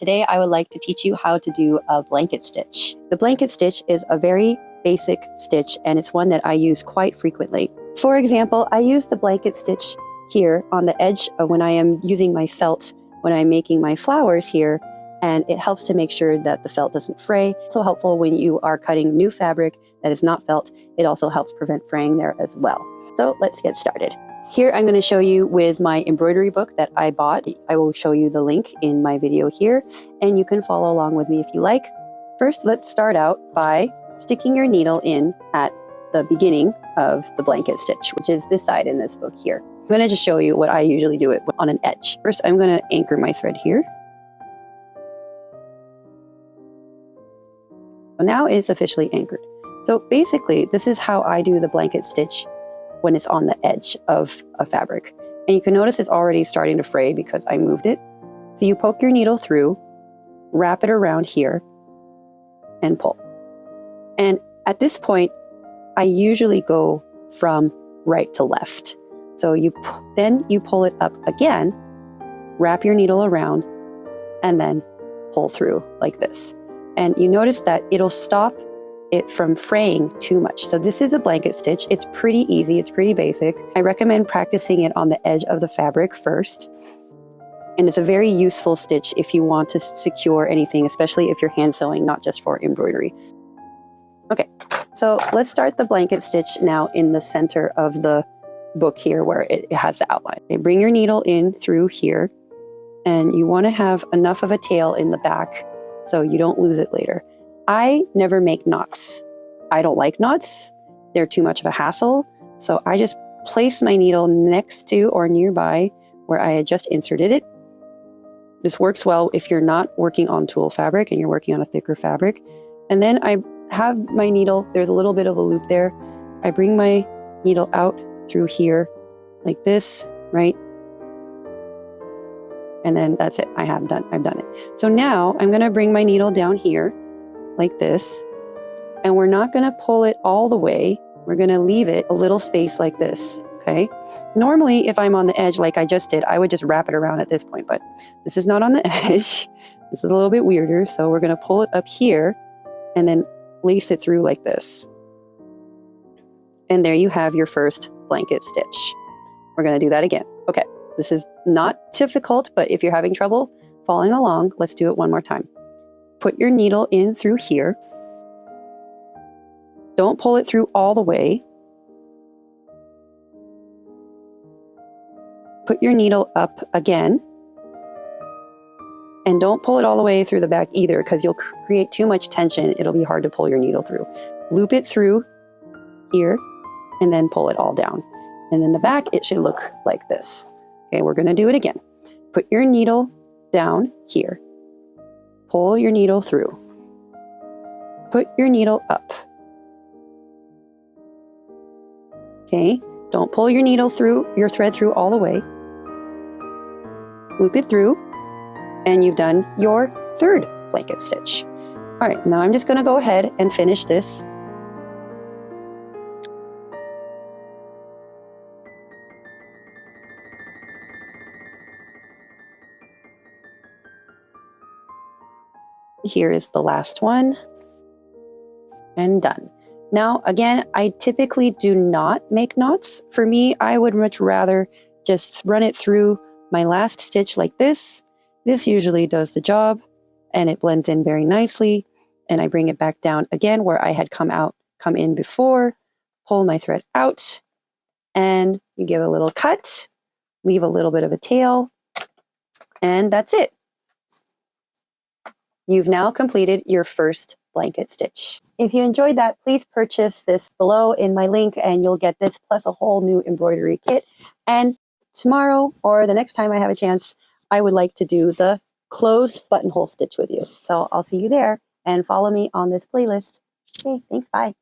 Today I would like to teach you how to do a blanket stitch. The blanket stitch is a very basic stitch and it's one that I use quite frequently. For example, I use the blanket stitch here on the edge of when I am using my felt when I'm making my flowers here, and it helps to make sure that the felt doesn't fray. It's also helpful when you are cutting new fabric that is not felt. It also helps prevent fraying there as well. So let's get started. Here I'm going to show you with my embroidery book that I bought. I will show you the link in my video here, and you can follow along with me if you like. First, let's start out by sticking your needle in at the beginning of the blanket stitch, which is this side in this book here. I'm going to just show you what I usually do it on an edge. First, I'm going to anchor my thread here. So now it's officially anchored. So basically, this is how I do the blanket stitch when it's on the edge of a fabric. And you can notice it's already starting to fray because I moved it. So you poke your needle through, wrap it around here, and pull. And at this point, I usually go from right to left. So then you pull it up again, wrap your needle around, and then pull through like this. And you notice that it'll stop it from fraying too much. So this is a blanket stitch. It's pretty easy. It's pretty basic. I recommend practicing it on the edge of the fabric first. And it's a very useful stitch if you want to secure anything, especially if you're hand sewing, not just for embroidery. Okay, so let's start the blanket stitch now in the center of the book here where it has the outline. Okay, bring your needle in through here, and you want to have enough of a tail in the back so you don't lose it later. I never make knots. I don't like knots. They're too much of a hassle. So I just place my needle next to or nearby where I had just inserted it. This works well if you're not working on tulle fabric and you're working on a thicker fabric. And then I have my needle, there's a little bit of a loop there. I bring my needle out through here like this, right? And then that's it. I've done it. So now I'm going to bring my needle down here like this, and we're not going to pull it all the way. We're going to leave it a little space like this. Okay. Normally, if I'm on the edge like I just did, I would just wrap it around at this point, but this is not on the edge. This is a little bit weirder. So we're going to pull it up here and then lace it through like this. And there you have your first blanket stitch. We're going to do that again. Okay. This is not difficult, but if you're having trouble following along, let's do it one more time. Put your needle in through here. Don't pull it through all the way. Put your needle up again. And don't pull it all the way through the back either, because you'll create too much tension. It'll be hard to pull your needle through. Loop it through here and then pull it all down. And in the back, it should look like this. Okay, we're going to do it again. Put your needle down here. Pull your needle through. Put your needle up. Okay, don't pull your needle through, your thread through all the way. Loop it through, and you've done your third blanket stitch. All right, now I'm just going to go ahead and finish this. Here is the last one, and done. Now, again, I typically do not make knots. For me, I would much rather just run it through my last stitch like this. This usually does the job, and it blends in very nicely. And I bring it back down again where I had come in before, pull my thread out, and you give a little cut, leave a little bit of a tail, and that's it. You've now completed your first blanket stitch. If you enjoyed that, please purchase this below in my link and you'll get this plus a whole new embroidery kit. And tomorrow or the next time I have a chance, I would like to do the closed buttonhole stitch with you. So I'll see you there and follow me on this playlist. Okay, thanks, bye.